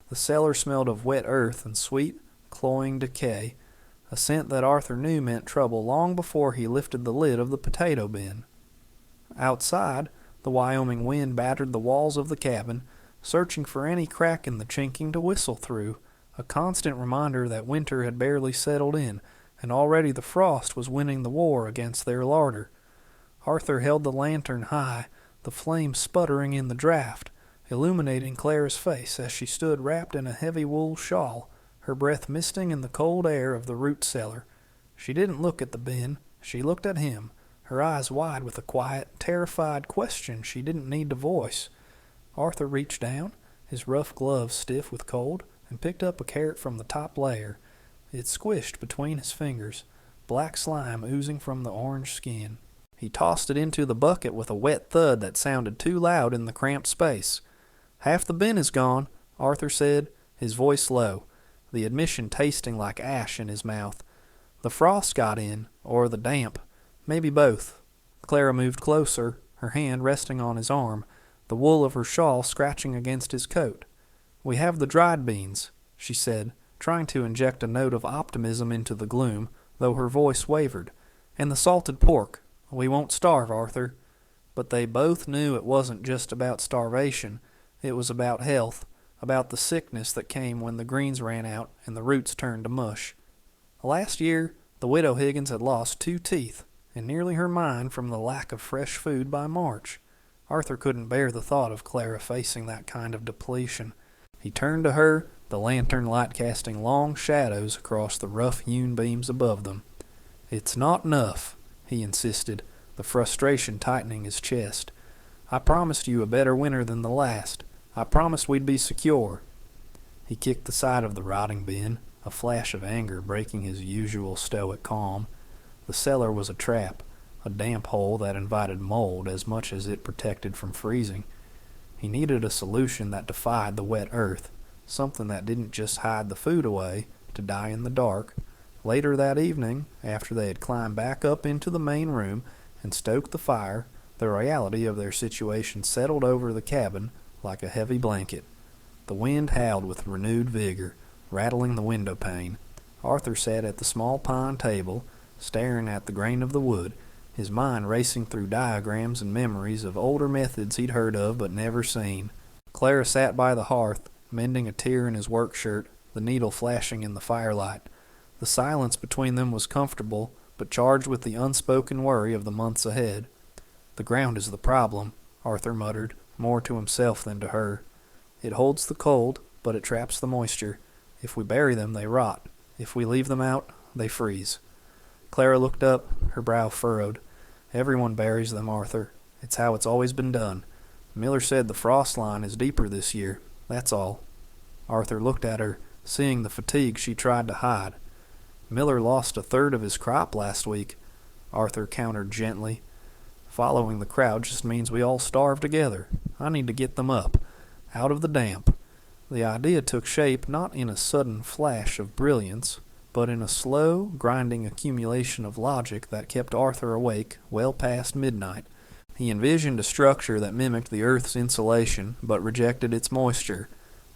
The cellar smelled of wet earth and sweet, cloying decay, a scent that Arthur knew meant trouble long before he lifted the lid of the potato bin. Outside, the Wyoming wind battered the walls of the cabin, searching for any crack in the chinking to whistle through, a constant reminder that winter had barely settled in, and already the frost was winning the war against their larder. Arthur held the lantern high, the flame sputtering in the draught, illuminating Clara's face as she stood wrapped in a heavy wool shawl, her breath misting in the cold air of the root cellar. She didn't look at the bin. She looked at him, her eyes wide with a quiet, terrified question she didn't need to voice. Arthur reached down, his rough gloves stiff with cold, and picked up a carrot from the top layer. It squished between his fingers, black slime oozing from the orange skin. He tossed it into the bucket with a wet thud that sounded too loud in the cramped space. "Half the bin is gone," Arthur said, his voice low, the admission tasting like ash in his mouth. "The frost got in, or the damp. Maybe both." Clara moved closer, her hand resting on his arm, the wool of her shawl scratching against his coat. "We have the dried beans," she said, trying to inject a note of optimism into the gloom, though her voice wavered. "And the salted pork. We won't starve, Arthur." But they both knew it wasn't just about starvation. It was about health, about the sickness that came when the greens ran out and the roots turned to mush. Last year, the widow Higgins had lost 2 teeth, and nearly her mind from the lack of fresh food by March. Arthur couldn't bear the thought of Clara facing that kind of depletion. He turned to her, the lantern light casting long shadows across the rough-hewn beams above them. "It's not enough," he insisted, the frustration tightening his chest. "I promised you a better winter than the last. I promised we'd be secure." He kicked the side of the rotting bin, a flash of anger breaking his usual stoic calm. The cellar was a trap, a damp hole that invited mold as much as it protected from freezing. He needed a solution that defied the wet earth, something that didn't just hide the food away to die in the dark. Later that evening, after they had climbed back up into the main room and stoked the fire, the reality of their situation settled over the cabin like a heavy blanket. The wind howled with renewed vigor, rattling the window pane. Arthur sat at the small pine table, staring at the grain of the wood, his mind racing through diagrams and memories of older methods he'd heard of but never seen. Clara sat by the hearth, mending a tear in his work shirt, the needle flashing in the firelight. The silence between them was comfortable, but charged with the unspoken worry of the months ahead. "The ground is the problem," Arthur muttered, more to himself than to her. "It holds the cold, but it traps the moisture. If we bury them, they rot. If we leave them out, they freeze." Clara looked up, her brow furrowed. "Everyone buries them, Arthur. It's how it's always been done. Miller said the frost line is deeper this year. That's all." Arthur looked at her, seeing the fatigue she tried to hide. "Miller lost 1/3 of his crop last week," Arthur countered gently. "Following the crowd just means we all starve together. I need to get them up, out of the damp." The idea took shape not in a sudden flash of brilliance, but in a slow, grinding accumulation of logic that kept Arthur awake well past midnight. He envisioned a structure that mimicked the earth's insulation but rejected its moisture,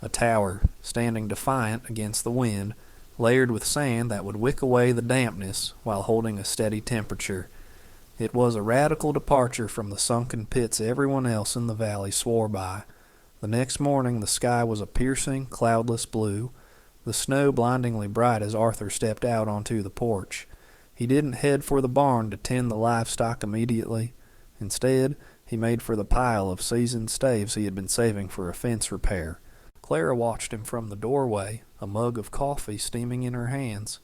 a tower standing defiant against the wind, layered with sand that would wick away the dampness while holding a steady temperature. It was a radical departure from the sunken pits everyone else in the valley swore by. The next morning the sky was a piercing, cloudless blue, the snow blindingly bright as Arthur stepped out onto the porch. He didn't head for the barn to tend the livestock immediately. Instead, he made for the pile of seasoned staves he had been saving for a fence repair. Clara watched him from the doorway, a mug of coffee steaming in her hands.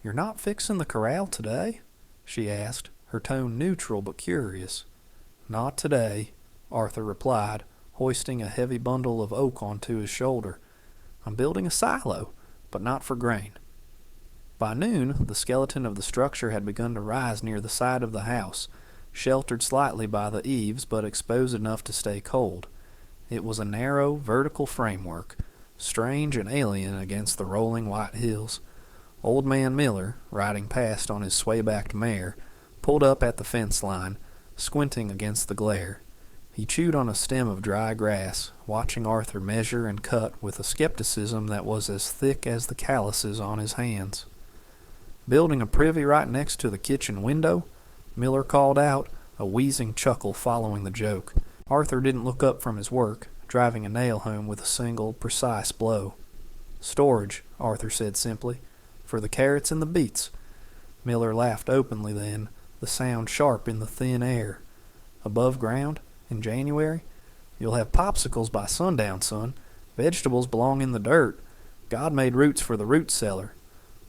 "You're not fixing the corral today?" she asked, her tone neutral but curious. "Not today," Arthur replied, hoisting a heavy bundle of oak onto his shoulder. "I'm building a silo, but not for grain." By noon, the skeleton of the structure had begun to rise near the side of the house, sheltered slightly by the eaves but exposed enough to stay cold. It was a narrow, vertical framework, strange and alien against the rolling white hills. Old man Miller, riding past on his sway-backed mare, pulled up at the fence line, squinting against the glare. He chewed on a stem of dry grass, watching Arthur measure and cut with a skepticism that was as thick as the calluses on his hands. "Building a privy right next to the kitchen window?" Miller called out, a wheezing chuckle following the joke. Arthur didn't look up from his work, driving a nail home with a single, precise blow. "Storage," Arthur said simply, "for the carrots and the beets." Miller laughed openly then, the sound sharp in the thin air. "Above ground? In January? You'll have popsicles by sundown, son. Vegetables belong in the dirt. God made roots for the root cellar."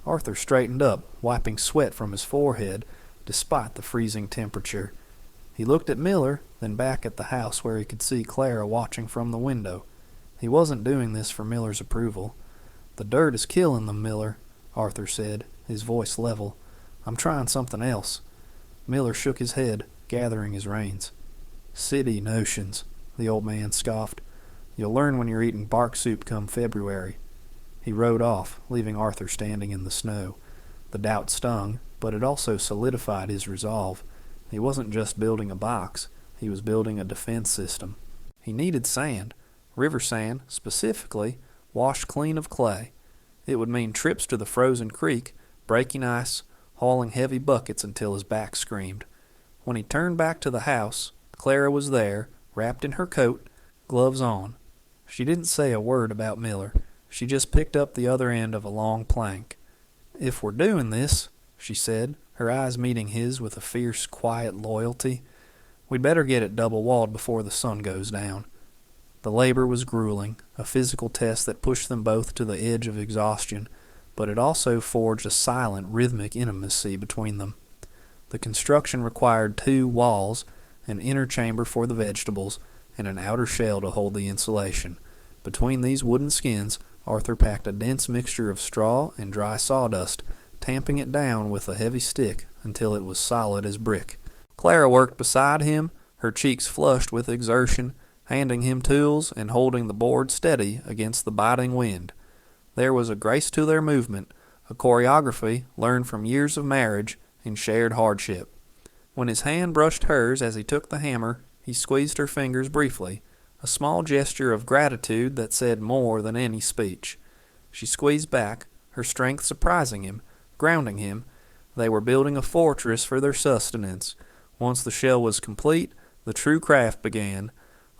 Arthur straightened up, wiping sweat from his forehead, despite the freezing temperature. He looked at Miller, then back at the house where he could see Clara watching from the window. He wasn't doing this for Miller's approval. "The dirt is killing them, Miller," Arthur said, his voice level. "I'm trying something else." Miller shook his head, gathering his reins. "City notions," the old man scoffed. "You'll learn when you're eating bark soup come February." He rode off, leaving Arthur standing in the snow. The doubt stung, but it also solidified his resolve. He wasn't just building a box, he was building a defense system. He needed sand, river sand, specifically, washed clean of clay. It would mean trips to the frozen creek, breaking ice, hauling heavy buckets until his back screamed. When he turned back to the house, Clara was there, wrapped in her coat, gloves on. She didn't say a word about Miller. She just picked up the other end of a long plank. "If we're doing this," she said, her eyes meeting his with a fierce, quiet loyalty, "we'd better get it double-walled before the sun goes down." The labor was grueling, a physical test that pushed them both to the edge of exhaustion, but it also forged a silent, rhythmic intimacy between them. The construction required 2 walls, an inner chamber for the vegetables, and an outer shell to hold the insulation. Between these wooden skins, Arthur packed a dense mixture of straw and dry sawdust, tamping it down with a heavy stick until it was solid as brick. Clara worked beside him, her cheeks flushed with exertion, handing him tools and holding the board steady against the biting wind. There was a grace to their movement, a choreography learned from years of marriage and shared hardship. When his hand brushed hers as he took the hammer, he squeezed her fingers briefly, a small gesture of gratitude that said more than any speech. She squeezed back, her strength surprising him, grounding him. They were building a fortress for their sustenance. Once the shell was complete, the true craft began.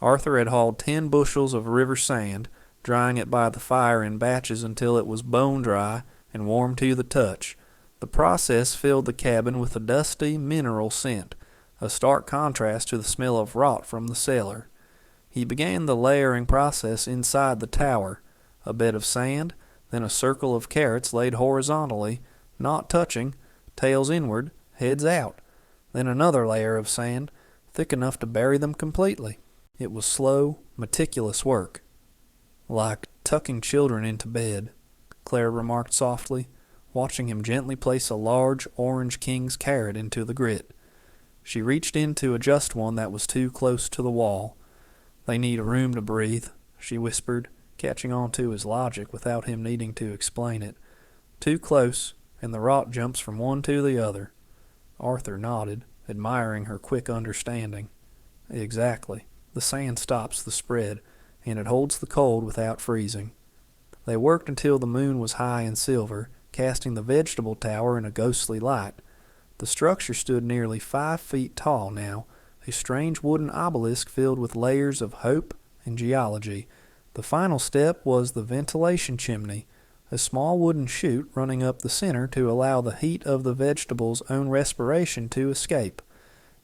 Arthur had hauled 10 bushels of river sand, drying it by the fire in batches until it was bone dry and warm to the touch. The process filled the cabin with a dusty, mineral scent, a stark contrast to the smell of rot from the cellar. He began the layering process inside the tower, a bed of sand, then a circle of carrots laid horizontally, not touching, tails inward, heads out, then another layer of sand, thick enough to bury them completely. It was slow, meticulous work. "Like tucking children into bed," Claire remarked softly, watching him gently place a large orange king's carrot into the grit. She reached in to adjust one that was too close to the wall. "They need a room to breathe," she whispered, catching on to his logic without him needing to explain it. "Too close, and the rot jumps from one to the other." Arthur nodded, admiring her quick understanding. "Exactly. The sand stops the spread, and it holds the cold without freezing." They worked until the moon was high and silver, casting the vegetable tower in a ghostly light. The structure stood nearly 5 feet tall now, a strange wooden obelisk filled with layers of hope and geology. The final step was the ventilation chimney, a small wooden chute running up the center to allow the heat of the vegetable's own respiration to escape.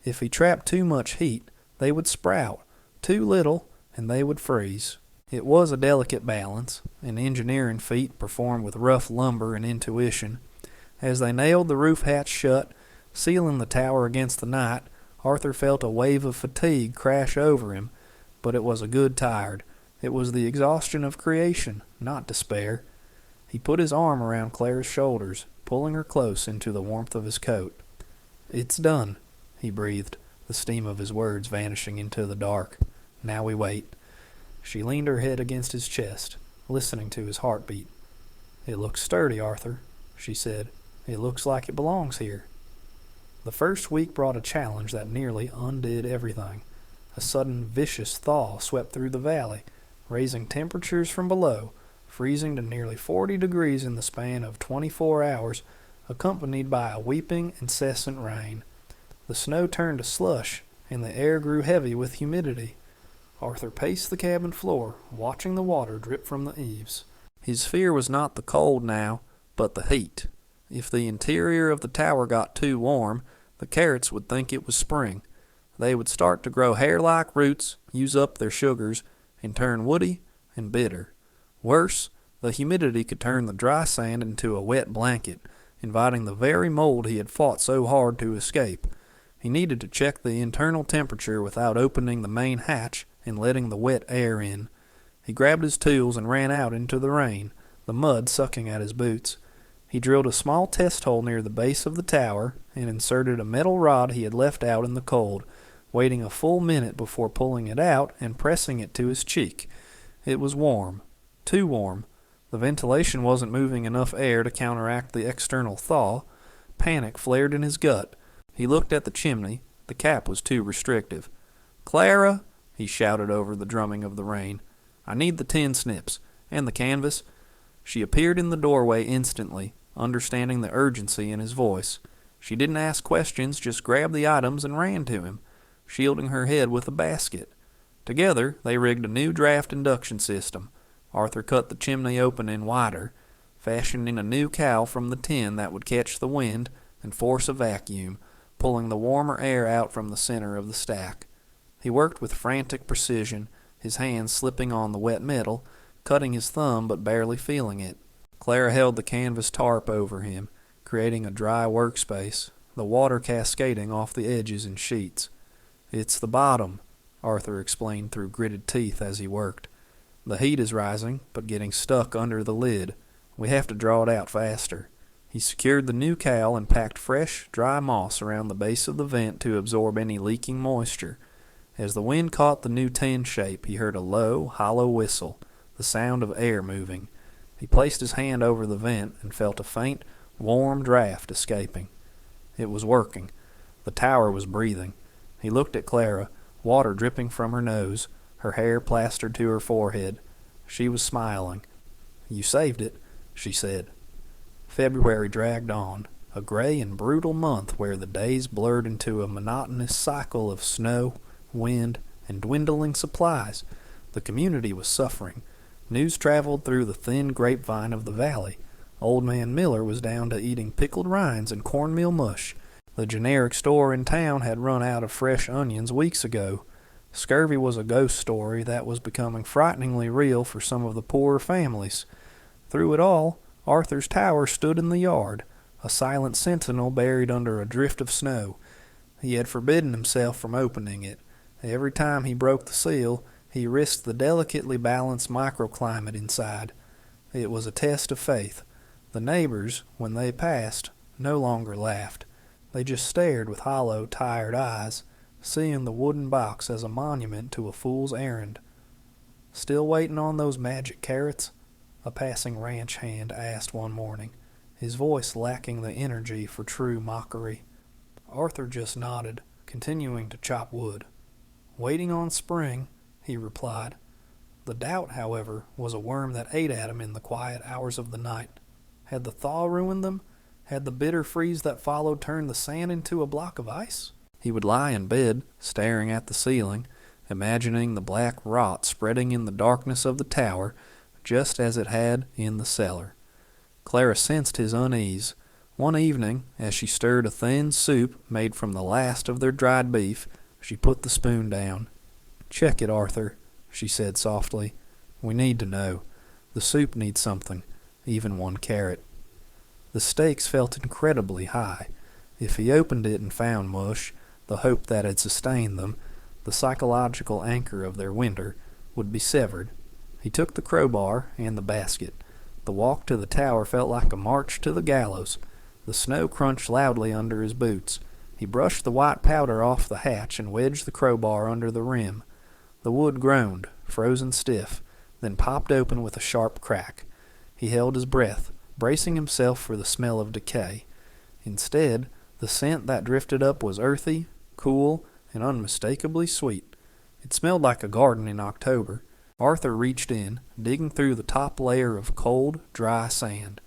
If he trapped too much heat, they would sprout. Too little, and they would freeze. It was a delicate balance, an engineering feat performed with rough lumber and intuition. As they nailed the roof hatch shut, sealing the tower against the night, Arthur felt a wave of fatigue crash over him, but it was a good tired. It was the exhaustion of creation, not despair. He put his arm around Clara's shoulders, pulling her close into the warmth of his coat. "It's done," he breathed, the steam of his words vanishing into the dark. "Now we wait." She leaned her head against his chest, listening to his heartbeat. "It looks sturdy, Arthur," she said. "It looks like it belongs here." The first week brought a challenge that nearly undid everything. A sudden vicious thaw swept through the valley, raising temperatures from below, freezing to nearly 40 degrees in the span of 24 hours, accompanied by a weeping, incessant rain. The snow turned to slush, and the air grew heavy with humidity. Arthur paced the cabin floor, watching the water drip from the eaves. His fear was not the cold now, but the heat. If the interior of the tower got too warm, the carrots would think it was spring. They would start to grow hair-like roots, use up their sugars, and turn woody and bitter. Worse, the humidity could turn the dry sand into a wet blanket, inviting the very mold he had fought so hard to escape. He needed to check the internal temperature without opening the main hatch and letting the wet air in. He grabbed his tools and ran out into the rain, the mud sucking at his boots. He drilled a small test hole near the base of the tower and inserted a metal rod he had left out in the cold, waiting a full minute before pulling it out and pressing it to his cheek. It was warm. Too warm. The ventilation wasn't moving enough air to counteract the external thaw. Panic flared in his gut. He looked at the chimney. The cap was too restrictive. "Clara!" he shouted over the drumming of the rain. "I need the tin snips. And the canvas." She appeared in the doorway instantly, understanding the urgency in his voice. She didn't ask questions, just grabbed the items and ran to him, shielding her head with a basket. Together, they rigged a new draft induction system. Arthur cut the chimney opening wider, fashioning a new cowl from the tin that would catch the wind and force a vacuum, pulling the warmer air out from the center of the stack. He worked with frantic precision, his hands slipping on the wet metal, cutting his thumb but barely feeling it. Clara held the canvas tarp over him, creating a dry workspace, the water cascading off the edges in sheets. "It's the bottom," Arthur explained through gritted teeth as he worked. "The heat is rising, but getting stuck under the lid. We have to draw it out faster." He secured the new cowl and packed fresh, dry moss around the base of the vent to absorb any leaking moisture. As the wind caught the new tin shape, he heard a low, hollow whistle, the sound of air moving. He placed his hand over the vent and felt a faint, warm draft escaping. It was working. The tower was breathing. He looked at Clara, water dripping from her nose, her hair plastered to her forehead. She was smiling. "You saved it," she said. February dragged on, a gray and brutal month where the days blurred into a monotonous cycle of snow, wind, and dwindling supplies. The community was suffering. News traveled through the thin grapevine of the valley. Old Man Miller was down to eating pickled rinds and cornmeal mush. The generic store in town had run out of fresh onions weeks ago. Scurvy was a ghost story that was becoming frighteningly real for some of the poorer families. Through it all, Arthur's tower stood in the yard, a silent sentinel buried under a drift of snow. He had forbidden himself from opening it. Every time he broke the seal, he risked the delicately balanced microclimate inside. It was a test of faith. The neighbors, when they passed, no longer laughed. They just stared with hollow, tired eyes, seeing the wooden box as a monument to a fool's errand. "Still waiting on those magic carrots?" a passing ranch hand asked one morning, his voice lacking the energy for true mockery. Arthur just nodded, continuing to chop wood. "Waiting on spring," he replied. The doubt, however, was a worm that ate at him in the quiet hours of the night. Had the thaw ruined them? Had the bitter freeze that followed turned the sand into a block of ice? He would lie in bed, staring at the ceiling, imagining the black rot spreading in the darkness of the tower, just as it had in the cellar. Clara sensed his unease. One evening, as she stirred a thin soup made from the last of their dried beef, she put the spoon down. "Check it, Arthur," she said softly. "We need to know. The soup needs something, even one carrot." The stakes felt incredibly high. If he opened it and found mush, the hope that had sustained them, the psychological anchor of their winter, would be severed. He took the crowbar and the basket. The walk to the tower felt like a march to the gallows. The snow crunched loudly under his boots. He brushed the white powder off the hatch and wedged the crowbar under the rim. The wood groaned, frozen stiff, then popped open with a sharp crack. He held his breath, bracing himself for the smell of decay. Instead, the scent that drifted up was earthy, cool, and unmistakably sweet. It smelled like a garden in October. Arthur reached in, digging through the top layer of cold, dry sand.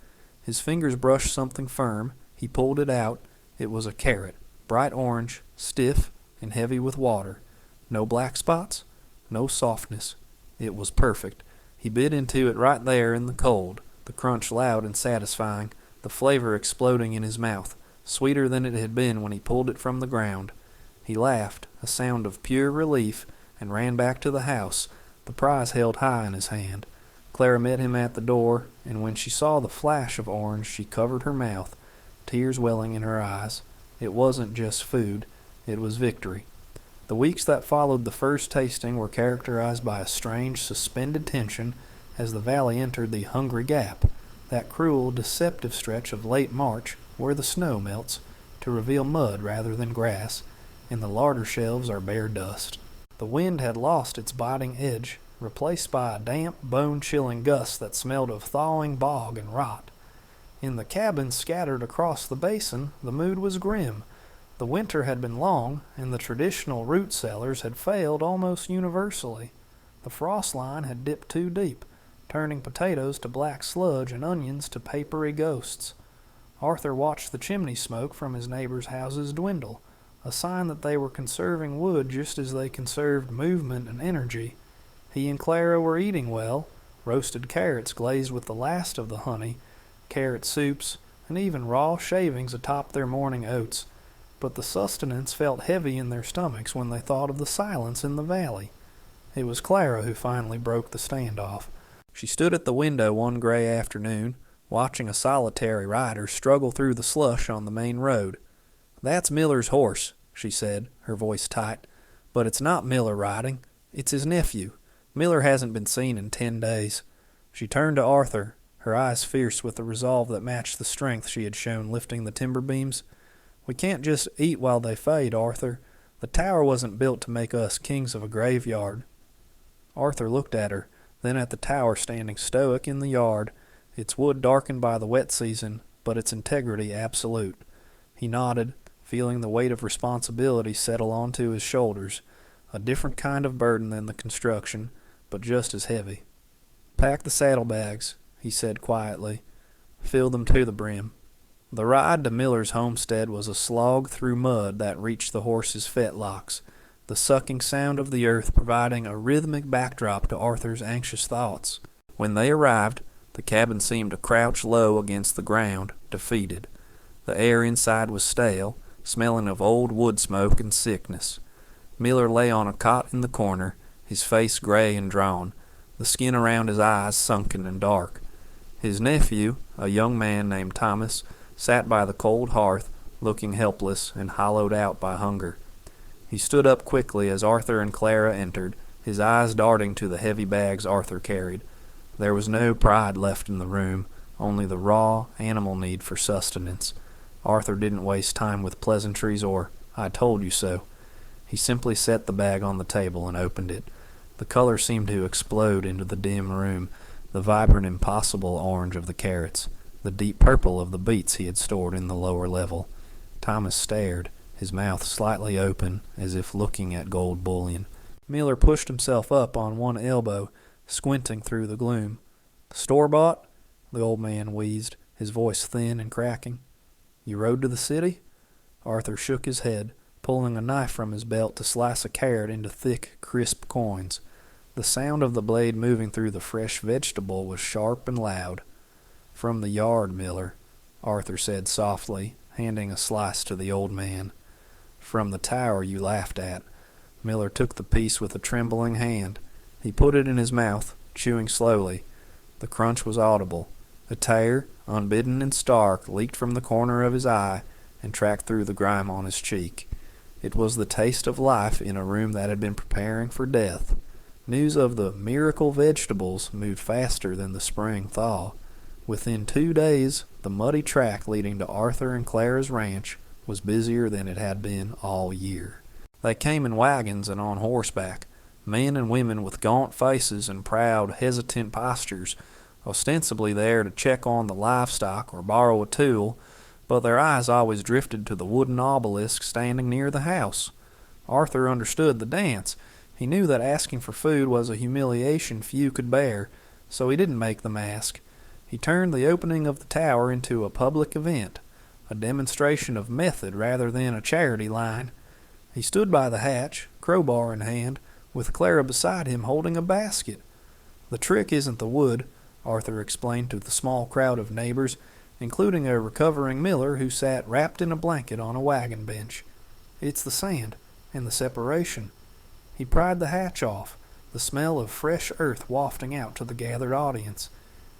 His fingers brushed something firm. He pulled it out. It was a carrot, bright orange, stiff, and heavy with water. No black spots, no softness. It was perfect. He bit into it right there in the cold, the crunch loud and satisfying, the flavor exploding in his mouth, sweeter than it had been when he pulled it from the ground. He laughed, a sound of pure relief, and ran back to the house, the prize held high in his hand. Clara met him at the door, and when she saw the flash of orange she covered her mouth, tears welling in her eyes. It wasn't just food, it was victory. The weeks that followed the first tasting were characterized by a strange, suspended tension as the valley entered the Hungry Gap, that cruel, deceptive stretch of late March where the snow melts to reveal mud rather than grass, and the larder shelves are bare dust. The wind had lost its biting edge, replaced by a damp, bone-chilling gust that smelled of thawing bog and rot. In the cabins scattered across the basin, the mood was grim. The winter had been long, and the traditional root cellars had failed almost universally. The frost line had dipped too deep, turning potatoes to black sludge and onions to papery ghosts. Arthur watched the chimney smoke from his neighbors' houses dwindle, a sign that they were conserving wood just as they conserved movement and energy. He and Clara were eating well, roasted carrots glazed with the last of the honey, carrot soups, and even raw shavings atop their morning oats. But the sustenance felt heavy in their stomachs when they thought of the silence in the valley. It was Clara who finally broke the standoff. She stood at the window one gray afternoon, watching a solitary rider struggle through the slush on the main road. "That's Miller's horse," she said, her voice tight. "But it's not Miller riding. It's his nephew. Miller hasn't been seen in 10 days. She turned to Arthur, her eyes fierce with the resolve that matched the strength she had shown lifting the timber beams. "We can't just eat while they fade, Arthur. The tower wasn't built to make us kings of a graveyard." Arthur looked at her, then at the tower standing stoic in the yard, its wood darkened by the wet season, but its integrity absolute. He nodded, feeling the weight of responsibility settle onto his shoulders, a different kind of burden than the construction, but just as heavy. "Pack the saddlebags," he said quietly. "Fill them to the brim." The ride to Miller's homestead was a slog through mud that reached the horse's fetlocks, the sucking sound of the earth providing a rhythmic backdrop to Arthur's anxious thoughts. When they arrived, the cabin seemed to crouch low against the ground, defeated. The air inside was stale, smelling of old wood smoke and sickness. Miller lay on a cot in the corner, his face gray and drawn, the skin around his eyes sunken and dark. His nephew, a young man named Thomas, sat by the cold hearth, looking helpless and hollowed out by hunger. He stood up quickly as Arthur and Clara entered, his eyes darting to the heavy bags Arthur carried. There was no pride left in the room, only the raw, animal need for sustenance. Arthur didn't waste time with pleasantries or, "I told you so." He simply set the bag on the table and opened it. The color seemed to explode into the dim room, the vibrant, impossible orange of the carrots, the deep purple of the beets he had stored in the lower level. Thomas stared, his mouth slightly open, as if looking at gold bullion. Miller pushed himself up on one elbow, squinting through the gloom. "Store-bought?" the old man wheezed, his voice thin and cracking. "You rode to the city?" Arthur shook his head, pulling a knife from his belt to slice a carrot into thick, crisp coins. The sound of the blade moving through the fresh vegetable was sharp and loud. "From the yard, Miller," Arthur said softly, handing a slice to the old man. "From the tower you laughed at." Miller took the piece with a trembling hand. He put it in his mouth, chewing slowly. The crunch was audible. A tear, unbidden and stark, leaked from the corner of his eye and tracked through the grime on his cheek. It was the taste of life in a room that had been preparing for death. News of the miracle vegetables moved faster than the spring thaw. Within 2 days, the muddy track leading to Arthur and Clara's ranch was busier than it had been all year. They came in wagons and on horseback, men and women with gaunt faces and proud, hesitant postures, ostensibly there to check on the livestock or borrow a tool, but their eyes always drifted to the wooden obelisk standing near the house. Arthur understood the dance. He knew that asking for food was a humiliation few could bear, so he didn't make them ask. He turned the opening of the tower into a public event, a demonstration of method rather than a charity line. He stood by the hatch, crowbar in hand, with Clara beside him holding a basket. "The trick isn't the wood," Arthur explained to the small crowd of neighbors, including a recovering miller who sat wrapped in a blanket on a wagon bench. "It's the sand and the separation." He pried the hatch off, the smell of fresh earth wafting out to the gathered audience.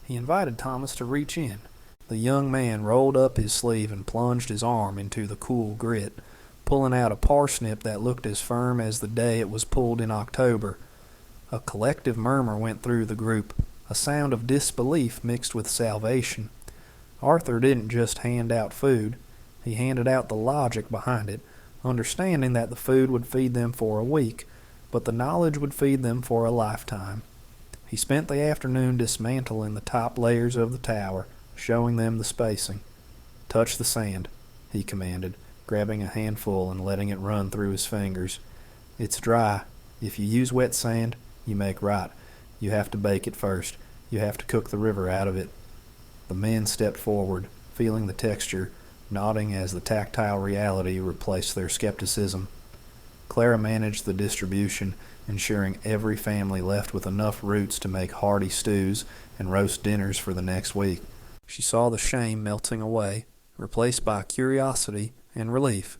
He invited Thomas to reach in. The young man rolled up his sleeve and plunged his arm into the cool grit, pulling out a parsnip that looked as firm as the day it was pulled in October. A collective murmur went through the group, a sound of disbelief mixed with salvation. Arthur didn't just hand out food. He handed out the logic behind it, understanding that the food would feed them for a week, but the knowledge would feed them for a lifetime. He spent the afternoon dismantling the top layers of the tower, showing them the spacing. "Touch the sand," he commanded, grabbing a handful and letting it run through his fingers. "It's dry. If you use wet sand, you make right. You have to bake it first. You have to cook the river out of it." The men stepped forward, feeling the texture, nodding as the tactile reality replaced their skepticism. Clara managed the distribution, ensuring every family left with enough roots to make hearty stews and roast dinners for the next week. She saw the shame melting away, replaced by curiosity and relief.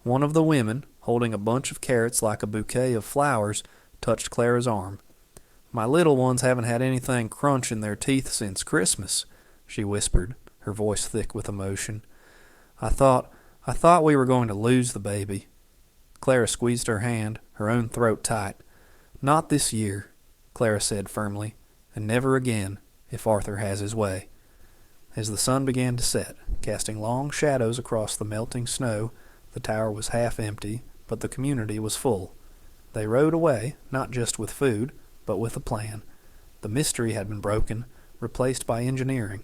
One of the women, holding a bunch of carrots like a bouquet of flowers, touched Clara's arm. "My little ones haven't had anything crunch in their teeth since Christmas," she whispered, her voice thick with emotion. I thought we were going to lose the baby." Clara squeezed her hand, her own throat tight. "Not this year," Clara said firmly, "and never again, if Arthur has his way." As the sun began to set, casting long shadows across the melting snow, the tower was half empty, but the community was full. They rode away, not just with food, but with a plan. The mystery had been broken, replaced by engineering.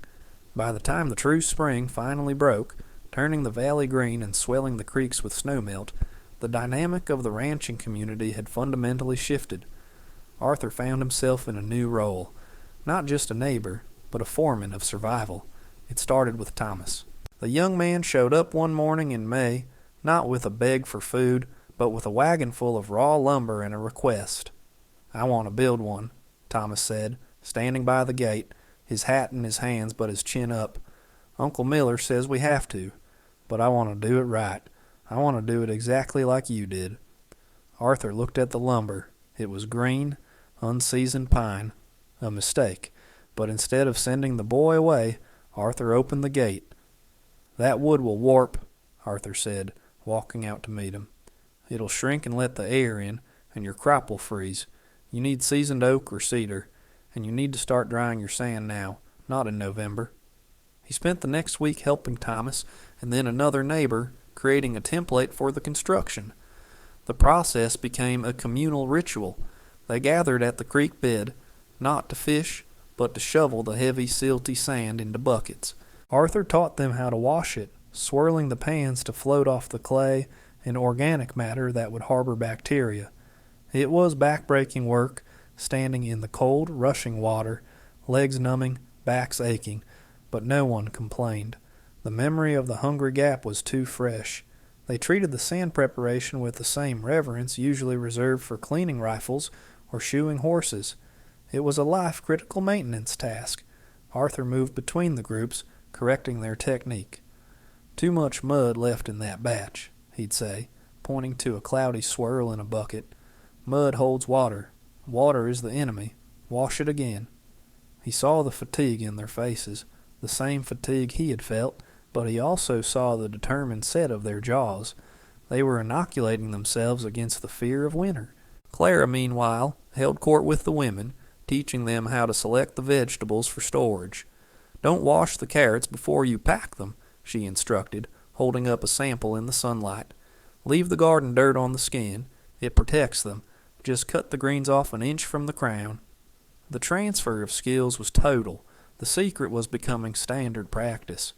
By the time the true spring finally broke, turning the valley green and swelling the creeks with snowmelt, the dynamic of the ranching community had fundamentally shifted. Arthur found himself in a new role, not just a neighbor, but a foreman of survival. It started with Thomas. The young man showed up one morning in May, not with a beg for food, but with a wagon full of raw lumber and a request. "I want to build one," Thomas said, standing by the gate, his hat in his hands but his chin up. "Uncle Miller says we have to, but I want to do it right. I want to do it exactly like you did." Arthur looked at the lumber. It was green, unseasoned pine. A mistake, but instead of sending the boy away, Arthur opened the gate. "That wood will warp," Arthur said, walking out to meet him. "It'll shrink and let the air in, and your crop will freeze. You need seasoned oak or cedar, and you need to start drying your sand now, not in November." He spent the next week helping Thomas and then another neighbor creating a template for the construction. The process became a communal ritual. They gathered at the creek bed, not to fish, but to shovel the heavy, silty sand into buckets. Arthur taught them how to wash it, swirling the pans to float off the clay and organic matter that would harbor bacteria. It was back-breaking work, standing in the cold, rushing water, legs numbing, backs aching, but no one complained. The memory of the Hungry Gap was too fresh. They treated the sand preparation with the same reverence usually reserved for cleaning rifles or shoeing horses. It was a life-critical maintenance task. Arthur moved between the groups, correcting their technique. "Too much mud left in that batch," he'd say, pointing to a cloudy swirl in a bucket. "Mud holds water. Water is the enemy. Wash it again." He saw the fatigue in their faces, the same fatigue he had felt, but he also saw the determined set of their jaws. They were inoculating themselves against the fear of winter. Clara, meanwhile, held court with the women, teaching them how to select the vegetables for storage. "Don't wash the carrots before you pack them," she instructed, holding up a sample in the sunlight. "Leave the garden dirt on the skin. It protects them. Just cut the greens off an inch from the crown." The transfer of skills was total. The secret was becoming standard practice.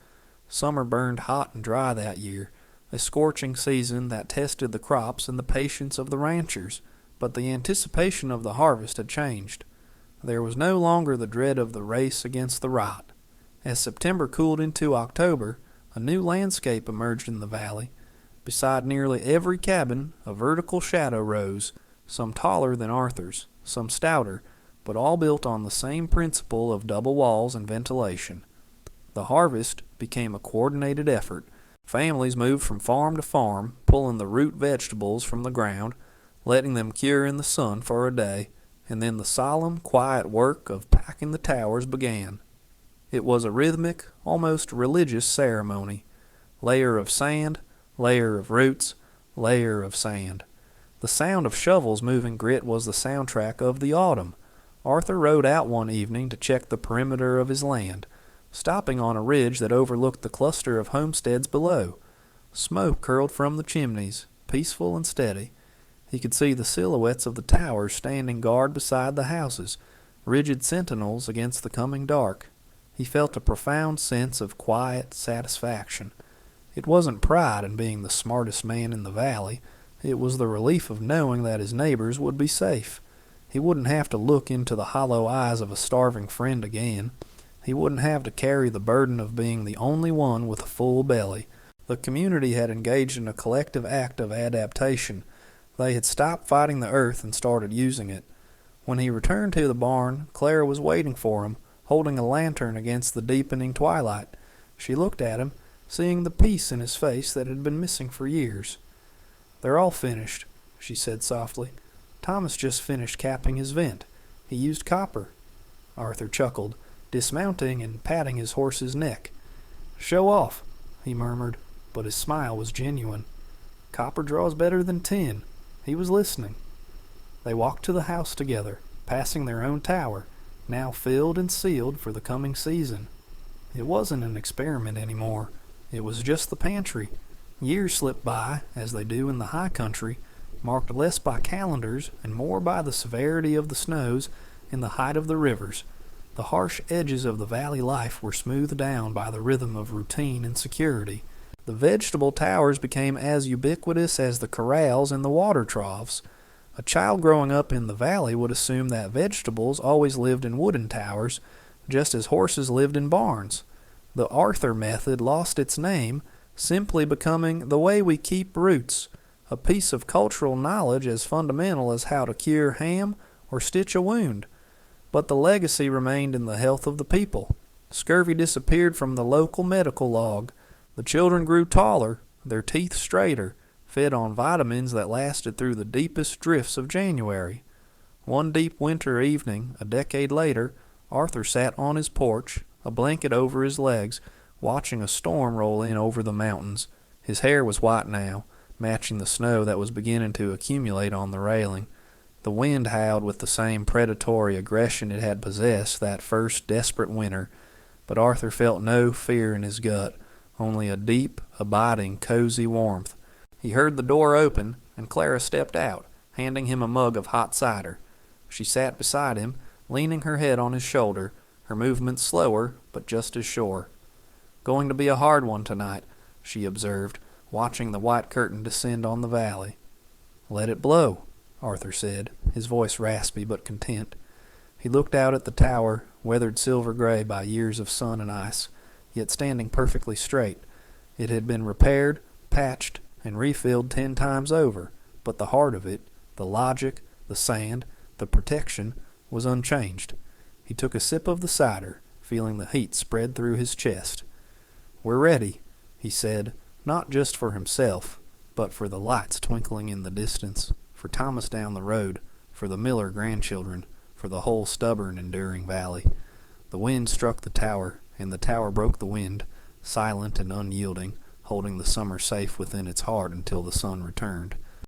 Summer burned hot and dry that year, a scorching season that tested the crops and the patience of the ranchers. But the anticipation of the harvest had changed. There was no longer the dread of the race against the rot. As September cooled into October, a new landscape emerged in the valley. Beside nearly every cabin, a vertical shadow rose, some taller than Arthur's, some stouter, but all built on the same principle of double walls and ventilation. The harvest became a coordinated effort. Families moved from farm to farm, pulling the root vegetables from the ground, letting them cure in the sun for a day, and then the solemn, quiet work of packing the towers began. It was a rhythmic, almost religious ceremony. Layer of sand, layer of roots, layer of sand. The sound of shovels moving grit was the soundtrack of the autumn. Arthur rode out one evening to check the perimeter of his land, stopping on a ridge that overlooked the cluster of homesteads below. Smoke curled from the chimneys, peaceful and steady. He could see the silhouettes of the towers standing guard beside the houses, rigid sentinels against the coming dark. He felt a profound sense of quiet satisfaction. It wasn't pride in being the smartest man in the valley. It was the relief of knowing that his neighbors would be safe. He wouldn't have to look into the hollow eyes of a starving friend again. He wouldn't have to carry the burden of being the only one with a full belly. The community had engaged in a collective act of adaptation. They had stopped fighting the earth and started using it. When he returned to the barn, Clara was waiting for him, holding a lantern against the deepening twilight. She looked at him, seeing the peace in his face that had been missing for years. "They're all finished," she said softly. "Thomas just finished capping his vent. He used copper." Arthur chuckled, dismounting and patting his horse's neck. "Show off," he murmured, but his smile was genuine. "Copper draws better than tin." He was listening. They walked to the house together, passing their own tower, now filled and sealed for the coming season. It wasn't an experiment anymore. It was just the pantry. Years slipped by, as they do in the high country, marked less by calendars and more by the severity of the snows and the height of the rivers. The harsh edges of the valley life were smoothed down by the rhythm of routine and security. The vegetable towers became as ubiquitous as the corrals and the water troughs. A child growing up in the valley would assume that vegetables always lived in wooden towers, just as horses lived in barns. The Arthur method lost its name, simply becoming the way we keep roots, a piece of cultural knowledge as fundamental as how to cure ham or stitch a wound. But the legacy remained in the health of the people. Scurvy disappeared from the local medical log. The children grew taller, their teeth straighter, fed on vitamins that lasted through the deepest drifts of January. One deep winter evening, a decade later, Arthur sat on his porch, a blanket over his legs, watching a storm roll in over the mountains. His hair was white now, matching the snow that was beginning to accumulate on the railing. The wind howled with the same predatory aggression it had possessed that first desperate winter, but Arthur felt no fear in his gut, only a deep, abiding, cozy warmth. He heard the door open, and Clara stepped out, handing him a mug of hot cider. She sat beside him, leaning her head on his shoulder, her movements slower, but just as sure. "Going to be a hard one tonight," she observed, watching the white curtain descend on the valley. "Let it blow," Arthur said, his voice raspy but content. He looked out at the tower, weathered silver-gray by years of sun and ice, yet standing perfectly straight. It had been repaired, patched, and refilled 10 times over, but the heart of it, the logic, the sand, the protection, was unchanged. He took a sip of the cider, feeling the heat spread through his chest. "We're ready," he said, not just for himself, but for the lights twinkling in the distance, for Thomas down the road, for the Miller grandchildren, for the whole stubborn, enduring valley. The wind struck the tower, and the tower broke the wind, silent and unyielding, holding the summer safe within its heart until the sun returned.